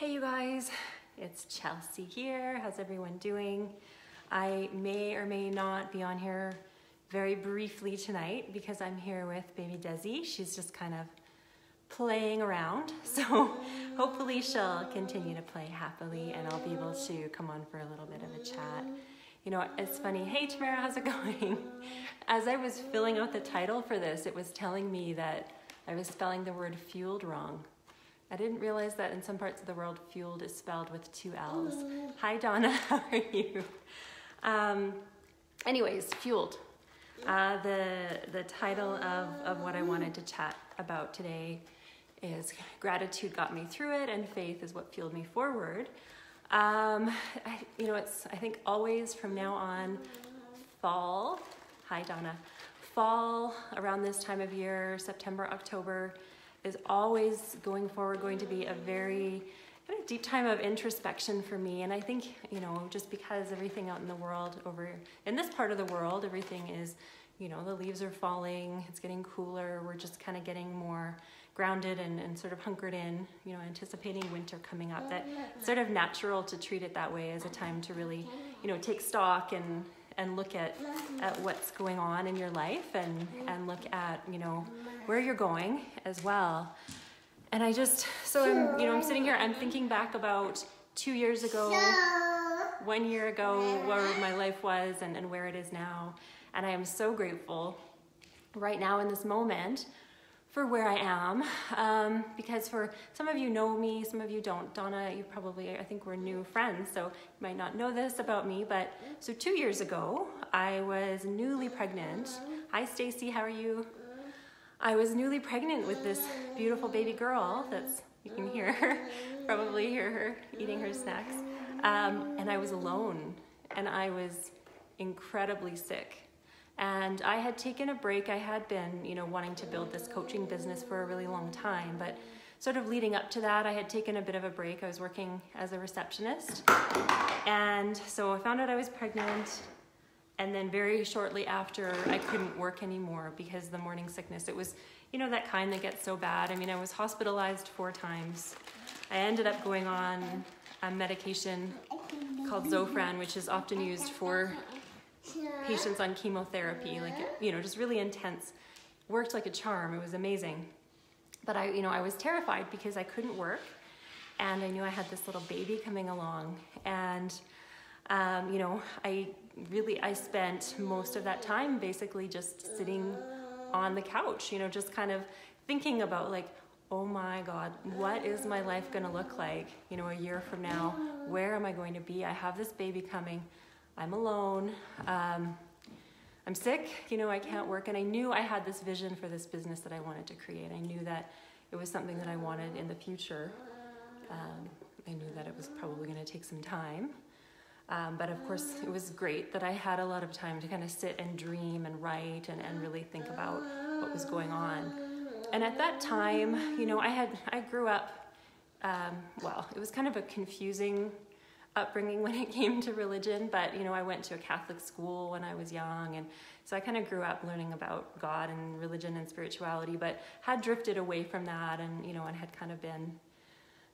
Hey you guys, it's Chelsea here. How's everyone doing? I may or may not be on here very briefly tonight because I'm here with baby Desi. She's just kind of playing around, so hopefully she'll continue to play happily and I'll be able to come on for a little bit of a chat. You know, it's funny. Hey Tamara, how's it going? As I was filling out the title for this, it was telling me that I was spelling the word fueled wrong. I didn't realize that in some parts of the world, fueled is spelled with 2 L's. Hi Donna, how are you? Anyways, fueled. The title of what I wanted to chat about today is gratitude got me through it and faith is what fueled me forward. I think always from now on, fall, hi Donna, fall around this time of year, September, October, is always going forward going to be a very deep time of introspection for me. And I think, just because everything out in the world in this part of the world, everything is, the leaves are falling, it's getting cooler, we're just kind of getting more grounded and sort of hunkered in, anticipating winter coming up. That it's sort of natural to treat it that way as a time to really, take stock and look at what's going on in your life and look at, where you're going as well. And I'm sitting here, I'm thinking back about 2 years ago, 1 year ago, where my life was and where it is now. And I am so grateful right now in this moment for where I am, because for some of you know me, some of you don't. Donna, you probably, I think we're new friends, so you might not know this about me, but so 2 years ago, I was newly pregnant. Hi Stacy, how are you? I was newly pregnant with this beautiful baby girl you can hear her, probably hear her eating her snacks. And I was alone and I was incredibly sick. And I had taken a break. I had been, wanting to build this coaching business for a really long time, but sort of leading up to that, I had taken a bit of a break. I was working as a receptionist. And so I found out I was pregnant. And then very shortly after, I couldn't work anymore because the morning sickness, it was, that kind that gets so bad. I mean, I was hospitalized 4 times. I ended up going on a medication called Zofran, which is often used for patients on chemotherapy, just really intense. Worked like a charm. It was amazing. But I was terrified because I couldn't work and I knew I had this little baby coming along. And, I spent most of that time basically just sitting on the couch, just kind of thinking about oh my God, what is my life going to look like, a year from now? Where am I going to be? I have this baby coming. I'm alone. I'm sick, I can't work. And I knew I had this vision for this business that I wanted to create. I knew that it was something that I wanted in the future. I knew that it was probably going to take some time. But of course, it was great that I had a lot of time to kind of sit and dream and write and really think about what was going on. And at that time, I grew up, it was kind of a confusing upbringing when it came to religion, but I went to a Catholic school when I was young, and so I kind of grew up learning about God and religion and spirituality, but had drifted away from that and and had kind of been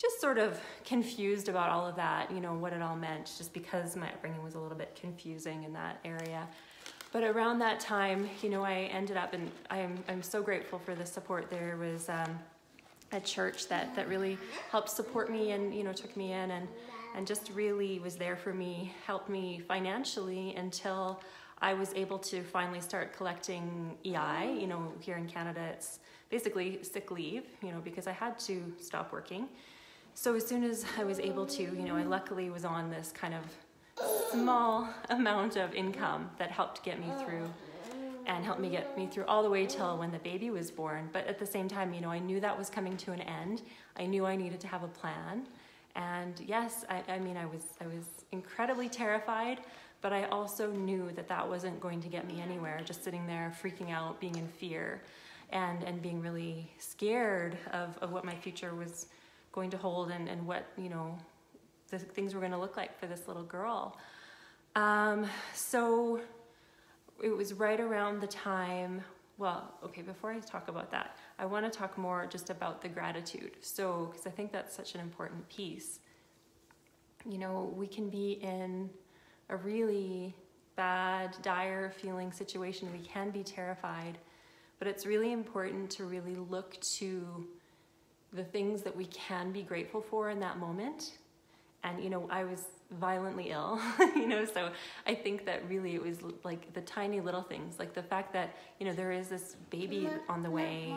just sort of confused about all of that, what it all meant, just because my upbringing was a little bit confusing in that area. But around that time, I ended up, and I'm so grateful for the support. There was a church that really helped support me and took me in and just really was there for me, helped me financially until I was able to finally start collecting EI. Here in Canada, it's basically sick leave, because I had to stop working. So as soon as I was able to, I luckily was on this kind of small amount of income that helped get me through and helped me get me through all the way till when the baby was born. But at the same time, I knew that was coming to an end. I knew I needed to have a plan. And yes, I was incredibly terrified, but I also knew that wasn't going to get me anywhere, just sitting there freaking out, being in fear and being really scared of what my future was going to hold and what, the things were going to look like for this little girl. So it was right around the time, before I talk about that, I want to talk more just about the gratitude. So, because I think that's such an important piece. You know, we can be in a really bad, dire feeling situation. We can be terrified, but it's really important to really look to the things that we can be grateful for in that moment. And, you know, I was violently ill, you know, so I think that really it was like the tiny little things, like the fact that, you know, there is this baby on the way,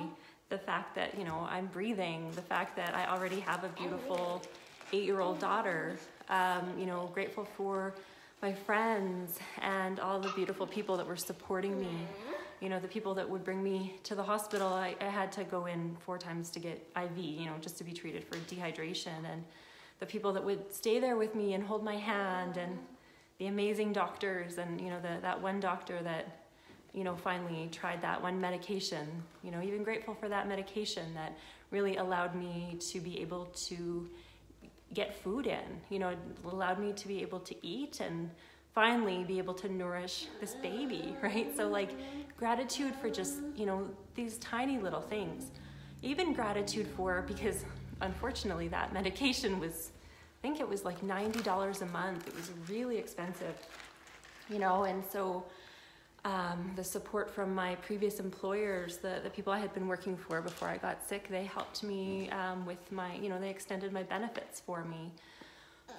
the fact that, you know, I'm breathing, the fact that I already have a beautiful 8-year-old daughter, you know, grateful for my friends and all the beautiful people that were supporting me. You know, the people that would bring me to the hospital. I had to go in 4 times to get IV, you know, just to be treated for dehydration. And the people that would stay there with me and hold my hand, and the amazing doctors, and, you know, that one doctor that, you know, finally tried that one medication, you know, even grateful for that medication that really allowed me to be able to get food in, you know, it allowed me to be able to eat and finally be able to nourish this baby, right? So like gratitude for just, you know, these tiny little things. Even gratitude for, because unfortunately that medication was, I think it was like $90 a month. It was really expensive, you know, and so the support from my previous employers, the people I had been working for before I got sick, they helped me with my, you know, they extended my benefits for me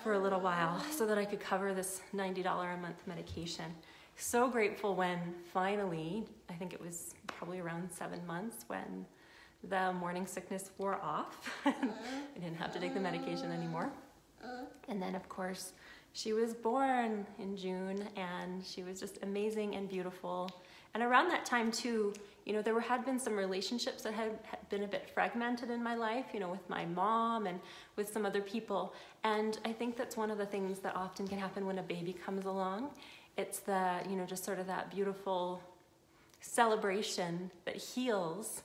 for a little while so that I could cover this $90 a month medication. So grateful when finally, I think it was probably around 7 months, when the morning sickness wore off. I didn't have to take the medication anymore. And then of course, she was born in June, and she was just amazing and beautiful. And around that time too, you know, there had been some relationships that had been a bit fragmented in my life, you know, with my mom and with some other people. And I think that's one of the things that often can happen when a baby comes along. It's the, you know, just sort of that beautiful celebration that heals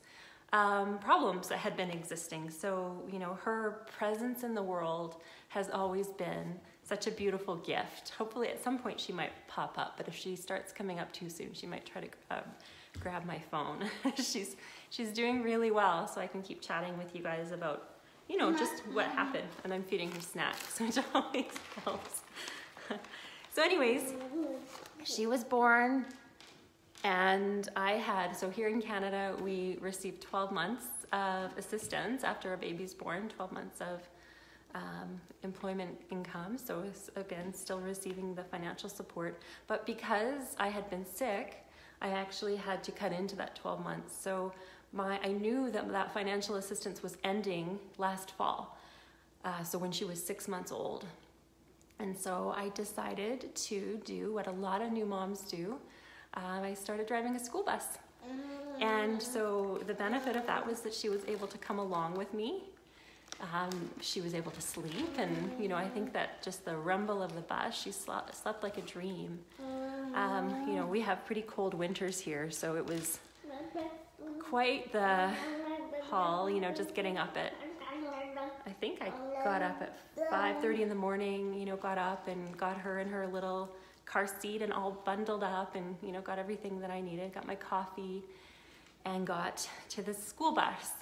problems that had been existing. So, you know, her presence in the world has always been such a beautiful gift. Hopefully at some point she might pop up, but if she starts coming up too soon, she might try to grab my phone. She's doing really well, so I can keep chatting with you guys about, you know, just what happened. And I'm feeding her snacks, which always helps. So anyways, she was born, and so here in Canada, we received 12 months of assistance after a baby's born, 12 months of employment income. So again, still receiving the financial support. But because I had been sick, I actually had to cut into that 12 months. So I knew that financial assistance was ending last fall. So when she was 6 months old. And so I decided to do what a lot of new moms do. I started driving a school bus. And so the benefit of that was that she was able to come along with me. She was able to sleep, and, you know, I think that just the rumble of the bus, she slept like a dream. You know, we have pretty cold winters here, so it was quite the haul, you know, just getting up at, I think I got up at 5:30 in the morning, you know, got up and got her in her little car seat and all bundled up, and, you know, got everything that I needed, got my coffee, and got to the school bus.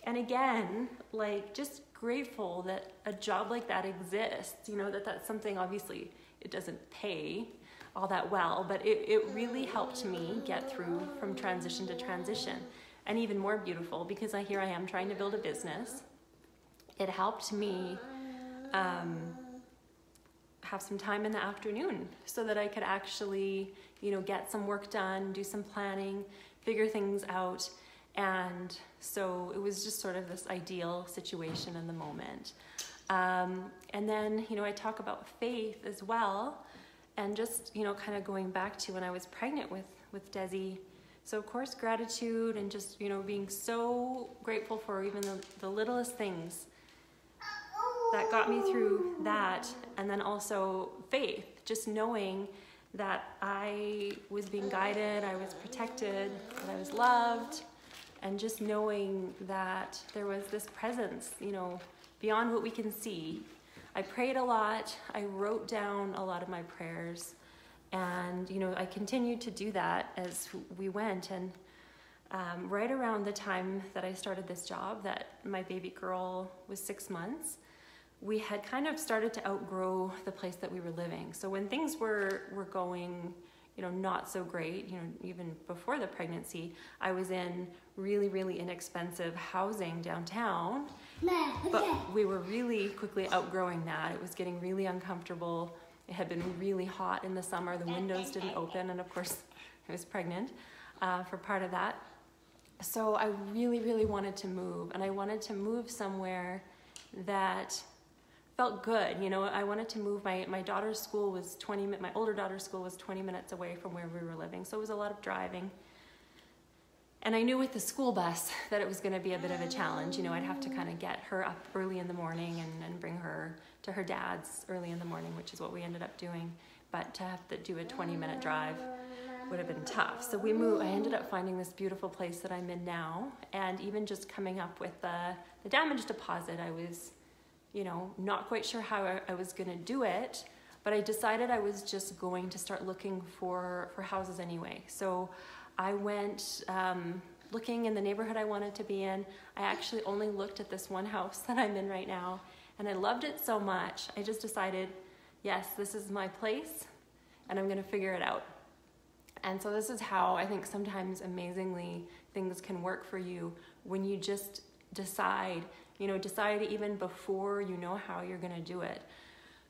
And again, like, just grateful that a job like that exists, you know, that's something, obviously it doesn't pay all that well, but it really helped me get through from transition to transition. And even more beautiful, because here I am trying to build a business. It helped me have some time in the afternoon so that I could actually, you know, get some work done, do some planning, figure things out. And so it was just sort of this ideal situation in the moment. And then, you know, I talk about faith as well, and just, you know, kind of going back to when I was pregnant with Desi. So of course, gratitude, and just, you know, being so grateful for even the littlest things that got me through that. And then also faith, just knowing that I was being guided, I was protected, that I was loved, and just knowing that there was this presence, you know, beyond what we can see. I prayed a lot. I wrote down a lot of my prayers, and, you know, I continued to do that as we went. And right around the time that I started this job, that my baby girl was 6 months, we had kind of started to outgrow the place that we were living. So when things were going, not so great, even before the pregnancy, I was in really, really inexpensive housing downtown, but we were really quickly outgrowing that. It was getting really uncomfortable. It had been really hot in the summer. The windows didn't open, and of course I was pregnant for part of that. So I really, really wanted to move, and I wanted to move somewhere that felt good. I wanted to move. My daughter's school was my older daughter's school was 20 minutes away from where we were living, so it was a lot of driving. And I knew with the school bus that it was going to be a bit of a challenge. I'd have to kind of get her up early in the morning and bring her to her dad's early in the morning, which is what we ended up doing. But to have to do a 20-minute drive would have been tough. So we moved. I ended up finding this beautiful place that I'm in now. And even just coming up with the damage deposit, I was, not quite sure how I was going to do it. But I decided I was just going to start looking for houses anyway. So I went looking in the neighborhood I wanted to be in. I actually only looked at this one house that I'm in right now, and I loved it so much. I just decided, yes, this is my place, and I'm gonna figure it out. And so this is how I think sometimes amazingly things can work for you when you just decide even before you know how you're gonna do it.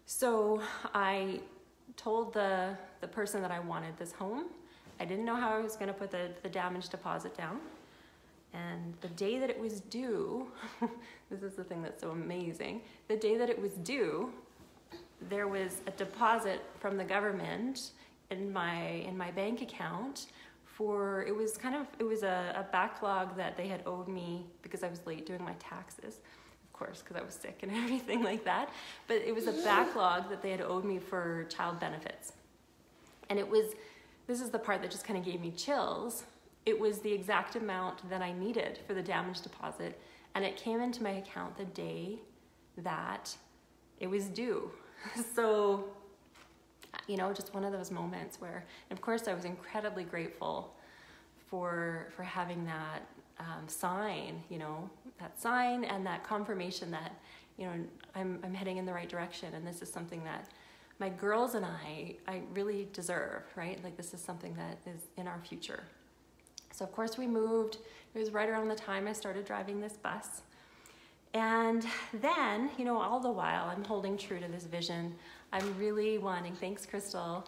So I told the person that I wanted this home. I didn't know how I was going to put the damage deposit down. And the day that it was due, this is the thing that's so amazing, the day that it was due, there was a deposit from the government in my bank account it was a backlog that they had owed me because I was late doing my taxes, of course, because I was sick and everything like that. But it was a backlog that they had owed me for child benefits. And this is the part that just kind of gave me chills. It was the exact amount that I needed for the damage deposit, and it came into my account the day that it was due. So, just one of those moments where, and of course I was incredibly grateful for having that sign, that sign and that confirmation that, I'm heading in the right direction, and this is something that my girls and I really deserve, right? Like, this is something that is in our future. So of course we moved. It was right around the time I started driving this bus. And then, all the while I'm holding true to this vision. I'm really wanting, thanks Crystal,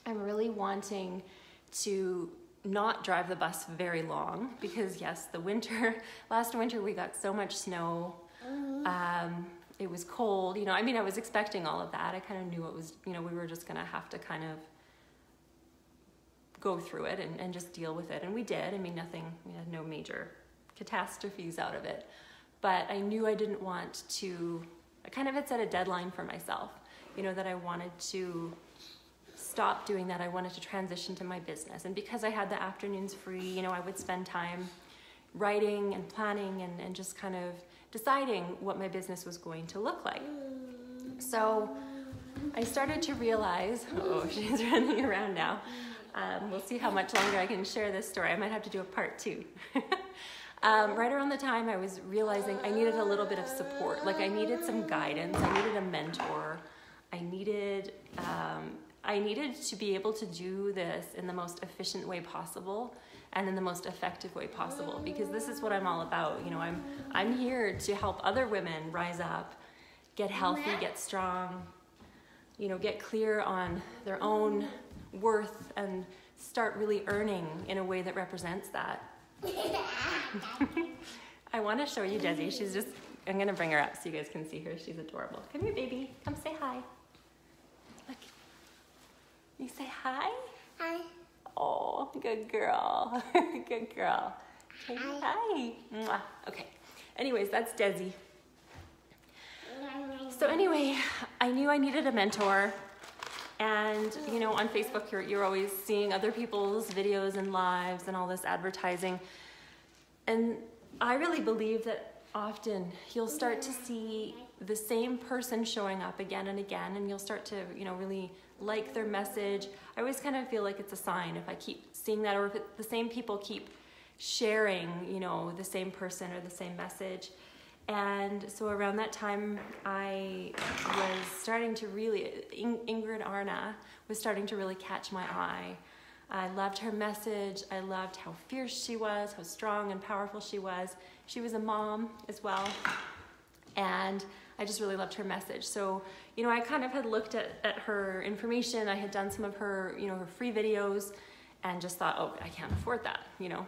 I'm really wanting to not drive the bus very long because yes, last winter we got so much snow. It was cold, I was expecting all of that. I kind of knew it was, we were just gonna have to kind of go through it and just deal with it. And we did. We had no major catastrophes out of it. But I knew I didn't want to, I kind of had set a deadline for myself, that I wanted to stop doing that. I wanted to transition to my business. And because I had the afternoons free, I would spend time writing and planning and just kind of deciding what my business was going to look like. So I started to realize, she's running around now. We'll see how much longer I can share this story. I might have to do a part 2. Right around the time I was realizing I needed a little bit of support. Like, I needed some guidance. I needed a mentor. I needed to be able to do this in the most efficient way possible and in the most effective way possible, because this is what I'm all about. I'm here to help other women rise up, get healthy, get strong, get clear on their own worth and start really earning in a way that represents that. I want to show you Desi. I'm going to bring her up so you guys can see her. She's adorable. Come here, baby. Come say hi. Look. You say hi? Hi. Oh, good girl. Good girl. Say hi. Mwah. Okay. Anyways, that's Desi. So anyway, I knew I needed a mentor. And, on Facebook, you're always seeing other people's videos and lives and all this advertising. And I really believe that often you'll start to see the same person showing up again and again, and you'll start to, really like their message, I always kind of feel like it's a sign if I keep seeing that, or if the same people keep sharing, you know, the same person or the same message. And so around that time, I was starting to really, Ingrid Arna was starting to really catch my eye. I loved her message. I loved how fierce she was, how strong and powerful she was. She was a mom as well. And I just really loved her message. So, you know, I kind of had looked at her information. I had done some of her, you know, her free videos, and just thought, oh, I can't afford that, you know.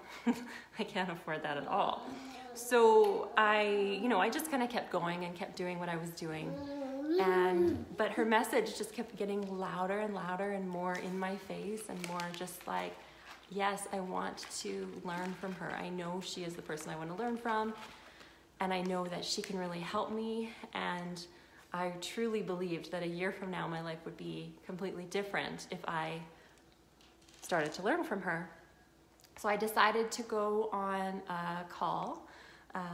I can't afford that at all. So I just kind of kept going and kept doing what I was doing. But her message just kept getting louder and louder and more in my face, and more just like, yes, I want to learn from her. I know she is the person I want to learn from, and I know that she can really help me. And I truly believed that a year from now, my life would be completely different if I started to learn from her. So I decided to go on a call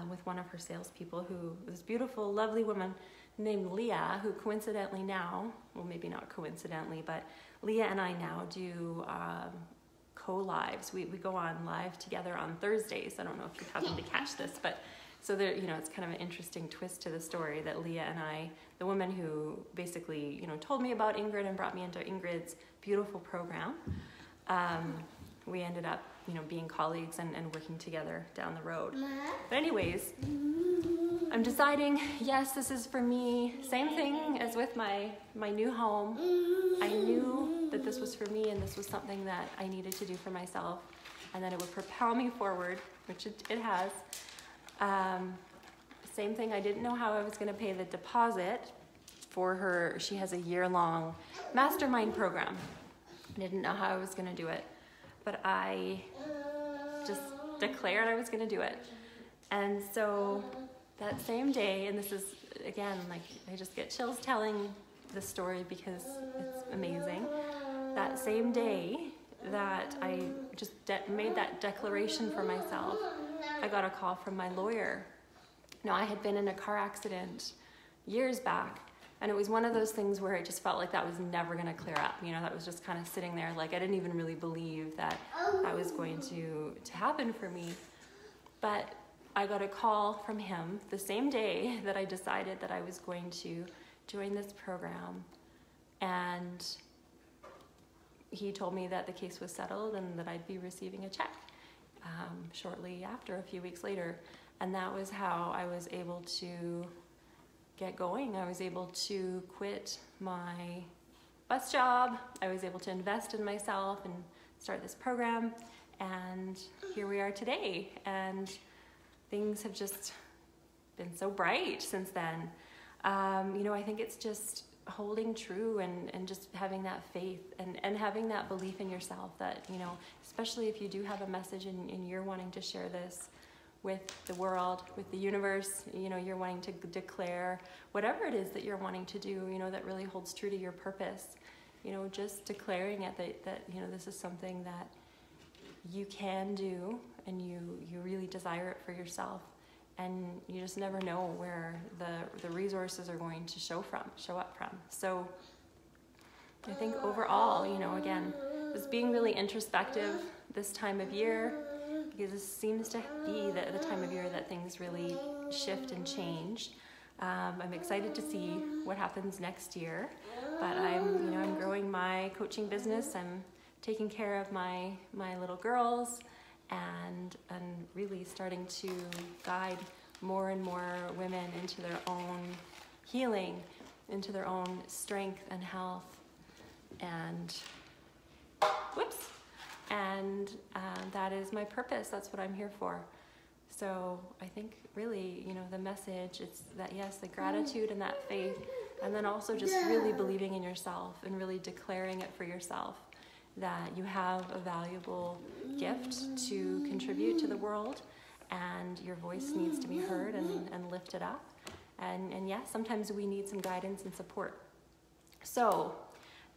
with one of her salespeople, who was a beautiful, lovely woman named Leah, who coincidentally now, well, maybe not coincidentally, but Leah and I now do co-lives. We go on live together on Thursdays. I don't know if you happen to catch this, but so there, you know, it's kind of an interesting twist to the story that Leah and I, the woman who basically, you know, told me about Ingrid and brought me into Ingrid's beautiful program, we ended up, you know, being colleagues and working together down the road. But anyways, I'm deciding, yes, this is for me. Same thing as with my new home. I knew that this was for me, and this was something that I needed to do for myself, and that it would propel me forward, which it has. Same thing, I didn't know how I was going to pay the deposit for her. She has a year-long mastermind program. I didn't know how I was going to do it, but I just declared I was going to do it. And so that same day, and this is, again, like, I just get chills telling this story because it's amazing. That same day that I just made that declaration for myself, I got a call from my lawyer. Now, I had been in a car accident years back, and it was one of those things where it just felt like that was never going to clear up. You know, that was just kind of sitting there. Like, I didn't even really believe that that was going to happen for me. But I got a call from him the same day that I decided that I was going to join this program. And he told me that the case was settled and that I'd be receiving a check shortly after, a few weeks later. And that was how I was able to get going. I was able to quit my bus job. I was able to invest in myself and start this program. And here we are today. And things have just been so bright since then. You know, I think it's just holding true and just having that faith and having that belief in yourself that, you know, especially if you do have a message and you're wanting to share this with the world, with the universe, you know, you're wanting to declare whatever it is that you're wanting to do, you know, that really holds true to your purpose, you know, just declaring it that you know, this is something that you can do and you really desire it for yourself. And you just never know where the resources are going to show up from. So I think overall, you know, again, just being really introspective this time of year, because this seems to be the time of year that things really shift and change. I'm excited to see what happens next year, but I'm growing my coaching business. I'm taking care of my little girls, and really starting to guide more and more women into their own healing, into their own strength and health, and that is my purpose. That's what I'm here for. So I think really, you know, the message is that, yes, the gratitude and that faith, and then also just really believing in yourself and really declaring it for yourself, that you have a valuable gift to contribute to the world, and your voice needs to be heard and lifted up. And yes, sometimes we need some guidance and support. So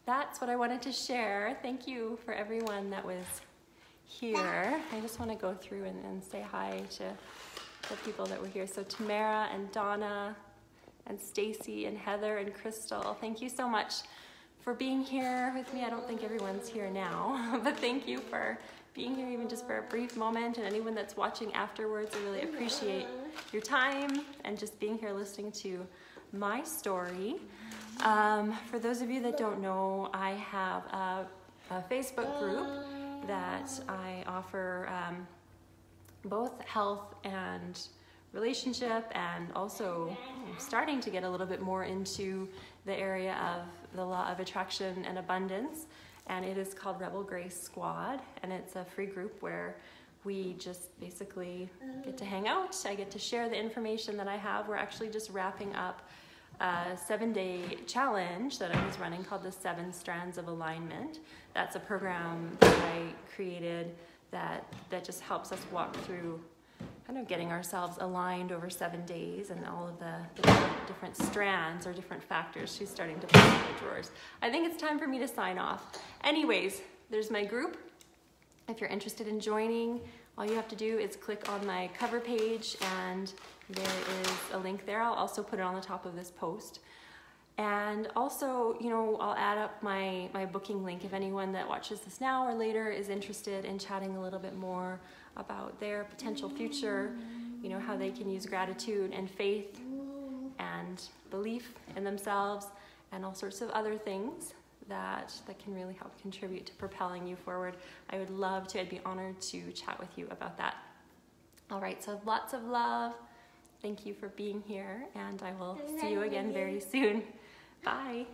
that's what I wanted to share. Thank you for everyone that was here. I just want to go through and say hi to the people that were here. So Tamara and Donna and Stacy and Heather and Crystal, thank you so much for being here with me. I don't think everyone's here now, but thank you for being here even just for a brief moment, and anyone that's watching afterwards. I really appreciate your time and just being here listening to my story. For those of you that don't know, I have a Facebook group that I offer both health and relationship, and also I'm starting to get a little bit more into the area of the law of attraction and abundance, and it is called Rebel Grace Squad, and it's a free group where we just basically get to hang out. I get to share the information that I have. We're actually just wrapping up a 7-day challenge that I was running called the 7 Strands of Alignment. That's a program that I created that just helps us walk through kind of getting ourselves aligned over 7 days, and all of the different strands or different factors she's starting to put in the drawers. I think it's time for me to sign off. Anyways, there's my group. If you're interested in joining, all you have to do is click on my cover page, and there is a link there. I'll also put it on the top of this post. And also, you know, I'll add up my booking link if anyone that watches this now or later is interested in chatting a little bit more about their potential future, you know, how they can use gratitude and faith and belief in themselves and all sorts of other things that can really help contribute to propelling you forward. I would love to. I'd be honored to chat with you about that. All right, so lots of love. Thank you for being here, and I will see you again very soon. Bye.